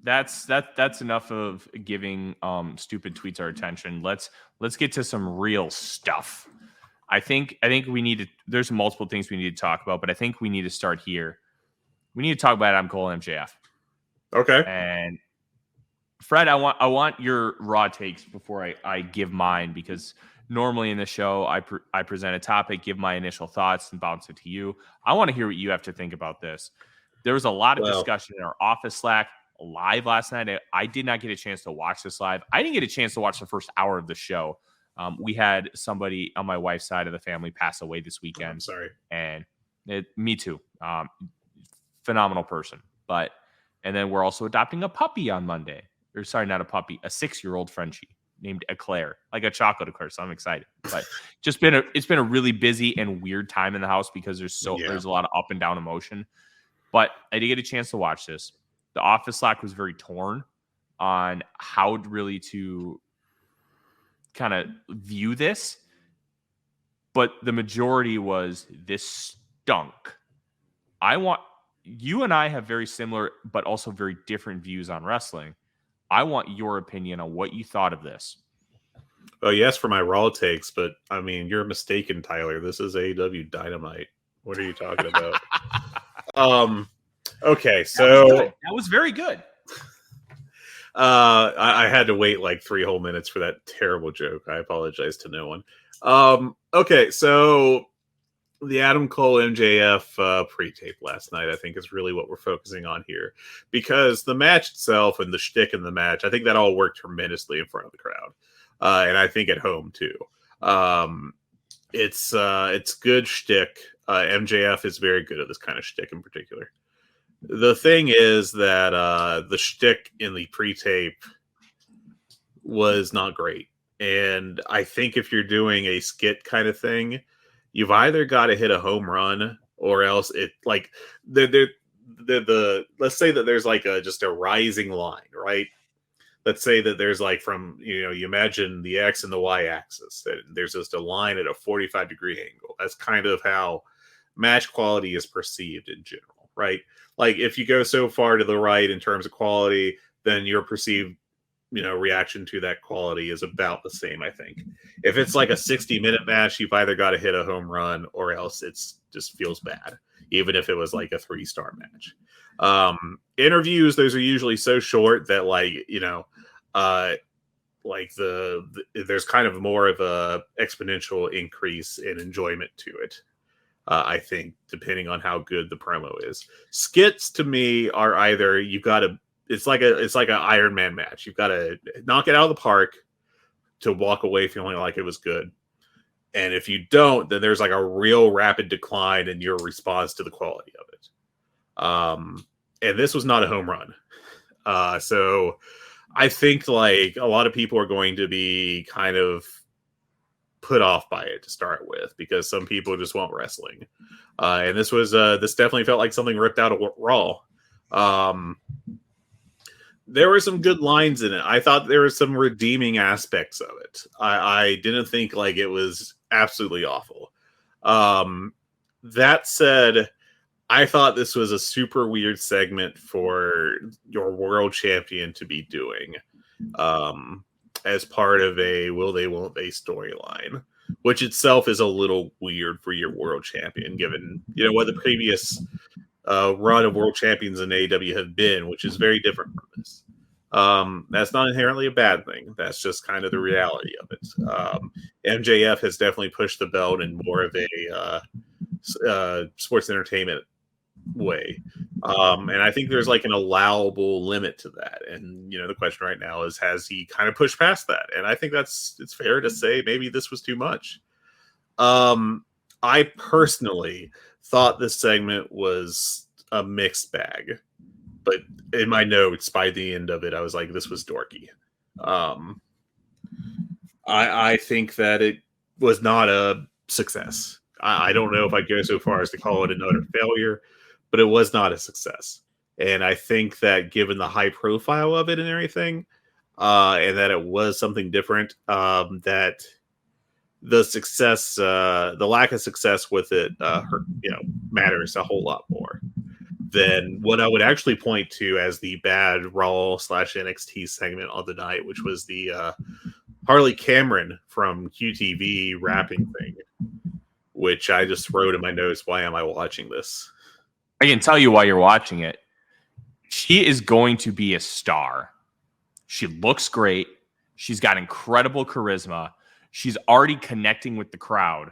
that's enough of giving stupid tweets our attention. Let's get to some real stuff. I think we need to. There's multiple things we need to talk about, but I think we need to start here. We need to talk about Adam Cole and MJF. Okay. And Fred, I want your raw takes before I give mine, because normally in the show I present a topic, give my initial thoughts, and bounce it to you. I want to hear what you have to think about this. There was a lot of discussion in our office Slack live last night. I did not get a chance to watch this live. I didn't get a chance to watch the first hour of the show. We had somebody on my wife's side of the family pass away this weekend. I'm sorry. And me too. Phenomenal person. And then we're also adopting a puppy on Monday. Or sorry, not a puppy, a 6-year-old Frenchie named Eclair, like a chocolate eclair. So I'm excited. But it's been a really busy and weird time in the house because there's a lot of up and down emotion. But I did get a chance to watch this. The office Slack was very torn on how really to kind of view this. But the majority was this stunk. You and I have very similar, but also very different views on wrestling. I want your opinion on what you thought of this. Oh, yes, for my raw takes, but I mean, you're mistaken, Tyler. This is AEW Dynamite. What are you talking about? Okay, so that was very good. I had to wait like 3 whole minutes for that terrible joke. I apologize to no one. Okay, so the Adam Cole MJF pre-tape last night, I think, is really what we're focusing on here, because the match itself and the shtick in the match, I think that all worked tremendously in front of the crowd, and I think at home too. It's good shtick. MJF is very good at this kind of shtick in particular. The thing is that the shtick in the pre-tape was not great, and I think if you're doing a skit kind of thing, you've either got to hit a home run, or else it like the let's say that there's like just a rising line, right? Let's say that there's like from, you imagine the X and the Y axis, that there's just a line at a 45-degree angle. That's kind of how match quality is perceived in general, right? Like if you go so far to the right in terms of quality, then your perceived reaction to that quality is about the same, I think. If it's like a 60-minute match, you've either got to hit a home run, or else it's just feels bad, even if it was like a 3-star match. Interviews, those are usually so short that there's kind of more of a exponential increase in enjoyment to it. I think, depending on how good the promo is. Skits to me are either it's like an Iron Man match. You've got to knock it out of the park to walk away feeling like it was good. And if you don't, then there's like a real rapid decline in your response to the quality of it. And this was not a home run. So I think like a lot of people are going to be kind of put off by it to start with, because some people just want wrestling. And this definitely felt like something ripped out of Raw. There were some good lines in it. I thought there were some redeeming aspects of it. I didn't think like it was absolutely awful. That said, I thought this was a super weird segment for your world champion to be doing as part of a will they, won't they storyline, which itself is a little weird for your world champion, given what the previous run of world champions in AEW have been, which is very different from this. That's not inherently a bad thing. That's just kind of the reality of it. MJF has definitely pushed the belt in more of a sports entertainment way. And I think there's like an allowable limit to that. And, the question right now is, has he kind of pushed past that? And I think it's fair to say maybe this was too much. I personally thought this segment was a mixed bag, but in my notes by the end of it, I was like, this was dorky. I think that it was not a success. I don't know if I'd go so far as to call it another failure, but it was not a success. And I think that given the high profile of it and everything, and that it was something different, that the success, the lack of success with it, matters a whole lot more. than what I would actually point to as the bad Raw/NXT segment of the night, which was the Harley Cameron from QTV rapping thing, which I just wrote in my notes, why am I watching this? I can tell you why you're watching it. She is going to be a star. She looks great. She's got incredible charisma. She's already connecting with the crowd.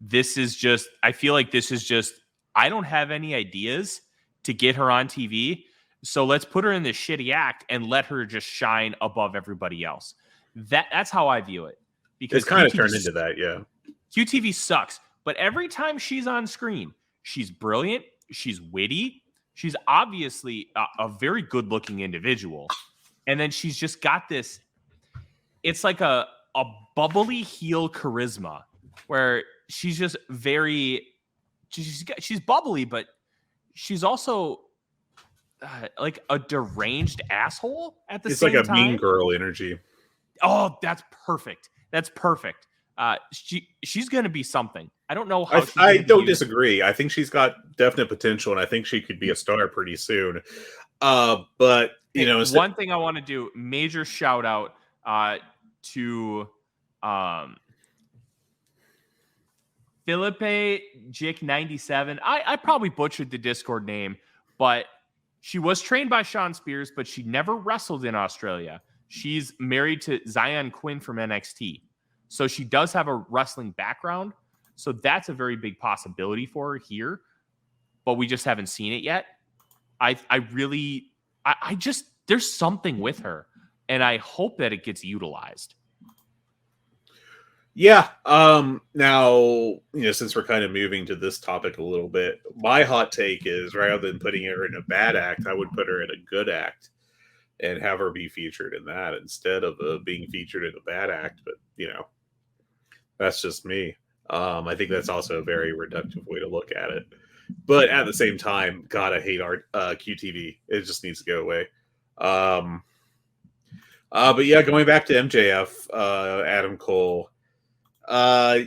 I feel like this is just, I don't have any ideas to get her on TV. So let's put her in this shitty act and let her just shine above everybody else. That's how I view it. Because it's kind of turned into that, yeah. QTV sucks. But every time she's on screen, she's brilliant. She's witty. She's obviously a very good-looking individual. And then she's just got this, it's like a bubbly heel charisma where she's just she's bubbly, but she's also like a deranged asshole at the same time. It's like a mean girl energy. Oh, that's perfect. That's perfect. She's going to be something. I don't know how. I don't disagree. I think she's got definite potential, and I think she could be a star pretty soon. But you know, one thing I want to do, major shout out to Philippe Jick 97. I probably butchered the Discord name, but she was trained by Sean Spears, but she never wrestled in Australia. She's married to Zion Quinn from NXT. So she does have a wrestling background. So that's a very big possibility for her here, but we just haven't seen it yet. I just, there's something with her, and I hope that it gets utilized. Yeah. Now, you know, since we're kind of moving to this topic a little bit, my hot take is rather than putting her in a bad act, I would put her in a good act and have her be featured in that instead of being featured in a bad act. But, you know, that's just me. I think that's also a very reductive way to look at it. But at the same time, God, I hate QTV. It just needs to go away. But yeah, going back to MJF, Adam Cole,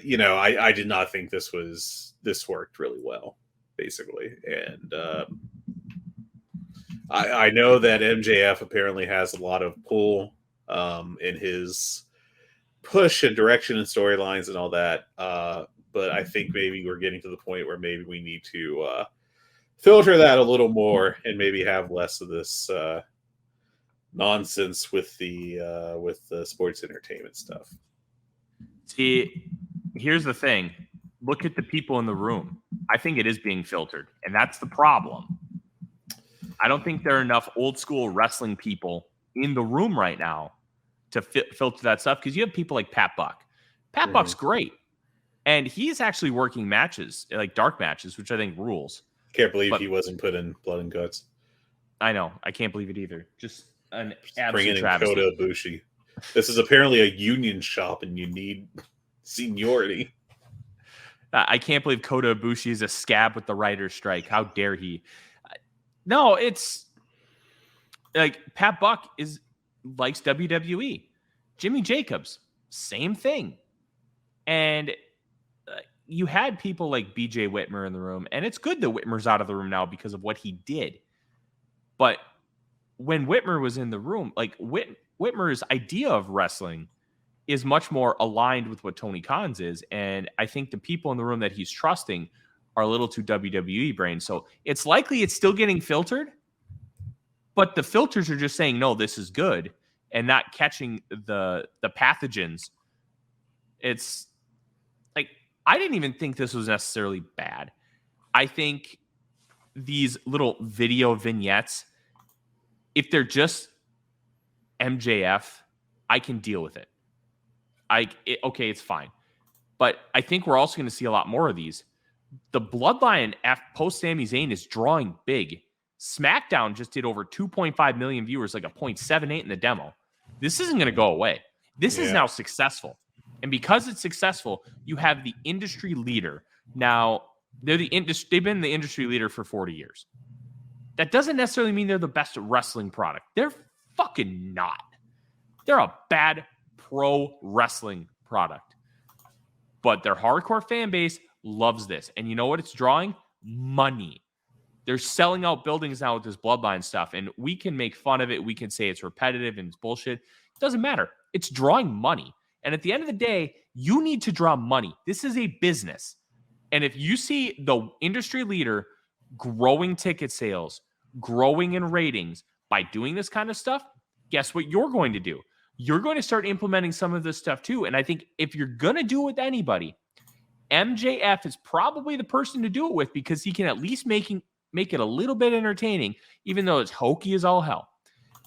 you know, I did not think this worked really well, basically. And I know that MJF apparently has a lot of pull in his push and direction and storylines and all that. But I think maybe we're getting to the point where maybe we need to filter that a little more and maybe have less of this nonsense with the sports entertainment stuff. See, here's the thing. Look at the people in the room. I think it is being filtered, and that's the problem. I don't think there are enough old school wrestling people in the room right now to filter that stuff, because you have people like Pat Buck. Pat Buck's great, and he's actually working matches, like dark matches, which I think rules. Can't believe he wasn't put in Blood and Guts. I know. I can't believe it either. Just an absolute travesty. Kota Ibushi. This is apparently a union shop, and you need seniority. I can't believe Kota Ibushi is a scab with the writer's strike. How dare he? No, it's like Pat Buck likes WWE. Jimmy Jacobs, same thing. And you had people like BJ Whitmer in the room, and it's good that Whitmer's out of the room now because of what he did. But when Whitmer was in the room, like Whitmer's idea of wrestling is much more aligned with what Tony Khan's is. And I think the people in the room that he's trusting are a little too WWE brain. So it's likely it's still getting filtered, but the filters are just saying, no, this is good, and not catching the pathogens. It's like, I didn't even think this was necessarily bad. I think these little video vignettes, if they're just MJF, I can deal with it. Okay, it's fine. But I think we're also going to see a lot more of these. The Bloodline post Sami Zayn is drawing big. SmackDown just did over 2.5 million viewers, like a 0.78 in the demo. This isn't going to go away. This is now successful. And because it's successful, you have the industry leader. Now, they've been the industry leader for 40 years. That doesn't necessarily mean they're the best wrestling product. They're fucking not. They're a bad pro wrestling product. But their hardcore fan base loves this. And you know what it's drawing? Money. They're selling out buildings now with this Bloodline stuff, and we can make fun of it. We can say it's repetitive and it's bullshit. It doesn't matter. It's drawing money. And at the end of the day, you need to draw money. This is a business. And if you see the industry leader growing ticket sales, growing in ratings by doing this kind of stuff, guess what you're going to do? You're going to start implementing some of this stuff too. And I think if you're going to do it with anybody, MJF is probably the person to do it with, because he can at least make it a little bit entertaining, even though it's hokey as all hell.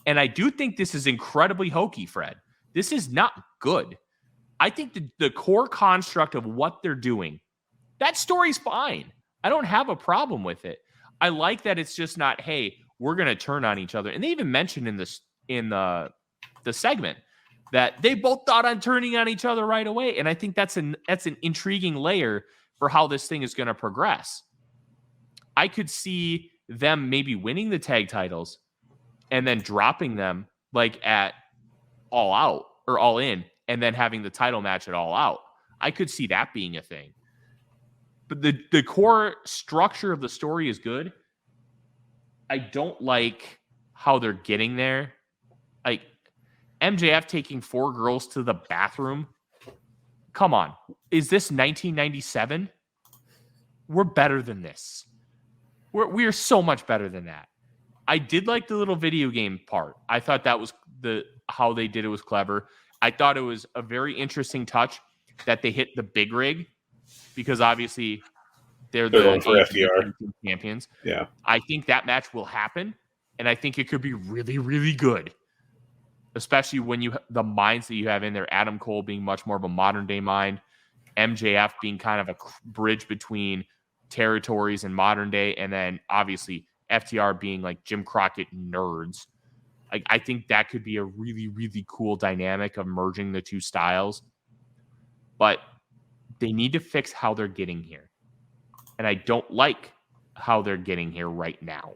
And I do think this is incredibly hokey, Fred. This is not good. I think the core construct of what they're doing, that story's fine. I don't have a problem with it. I like that it's just not, hey, we're going to turn on each other. And they even mentioned in the segment that they both thought on turning on each other right away. And I think that's an intriguing layer for how this thing is going to progress. I could see them maybe winning the tag titles and then dropping them like at All Out or All In, and then having the title match at All Out. I could see that being a thing. But the core structure of the story is good. I don't like how they're getting there. Like MJF taking 4 girls to the bathroom. Come on. Is this 1997? We're better than this. We are so much better than that. I did like the little video game part. I thought that was how they did it was clever. I thought it was a very interesting touch that they hit the big rig, because obviously they're the FTR champions. Yeah. I think that match will happen, and I think it could be really, really good. Especially when the minds that you have in there, Adam Cole being much more of a modern day mind, MJF being kind of a bridge between territories and modern day, and then obviously FTR being like Jim Crockett nerds. Like, I think that could be a really, really cool dynamic of merging the two styles. But they need to fix how they're getting here. And I don't like how they're getting here right now.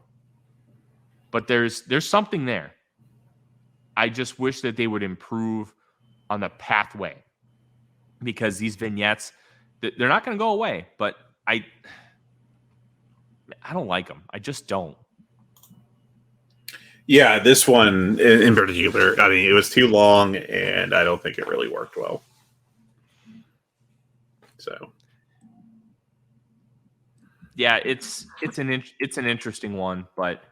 But there's something there. I just wish that they would improve on the pathway, because these vignettes, they're not going to go away, but I don't like them. I just don't. Yeah, this one in particular, I mean, it was too long, and I don't think it really worked well. So, yeah, it's an interesting one, but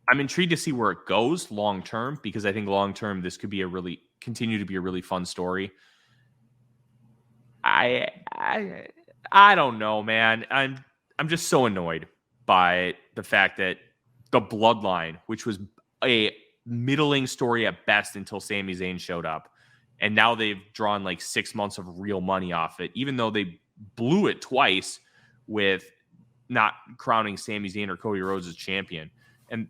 I'm intrigued to see where it goes long term, because I think long term this could be continue to be a really fun story. I don't know, man. I'm just so annoyed by the fact that the Bloodline, which was a middling story at best until Sami Zayn showed up, and now they've drawn like 6 months of real money off it, even though they blew it twice with not crowning Sami Zayn or Cody Rhodes as champion. And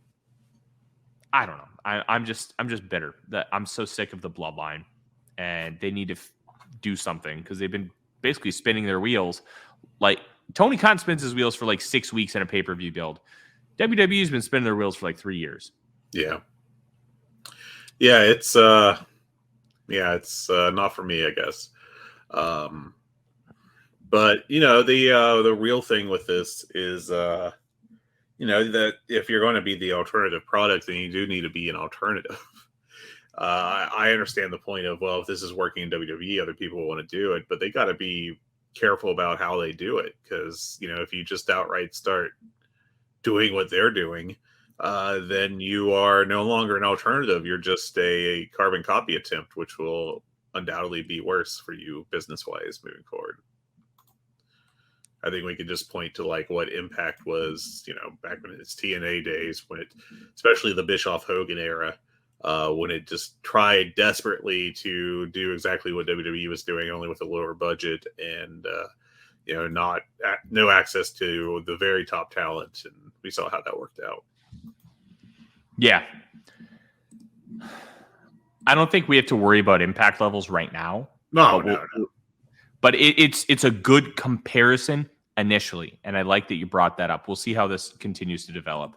I don't know. I'm just bitter that I'm so sick of the Bloodline, and they need to do something, because they've been basically spinning their wheels. Like Tony Khan spins his wheels for like 6 weeks in a pay-per-view build. WWE's been spinning their wheels for like 3 years. Yeah. Yeah, it's not for me, I guess. But the real thing with this is that if you're going to be the alternative product, then you do need to be an alternative. I understand the point of, well, if this is working in WWE, other people will want to do it, but they got to be careful about how they do it, because if you just outright start doing what they're doing, then you are no longer an alternative. You're just a carbon copy attempt, which will undoubtedly be worse for you business-wise moving forward. I think we could just point to like what Impact was, back when it's TNA days, especially the Bischoff Hogan era, when it just tried desperately to do exactly what WWE was doing, only with a lower budget and, no access to the very top talent. And we saw how that worked out. Yeah. I don't think we have to worry about Impact levels right now. No. But it's a good comparison initially, and I like that you brought that up. We'll see how this continues to develop.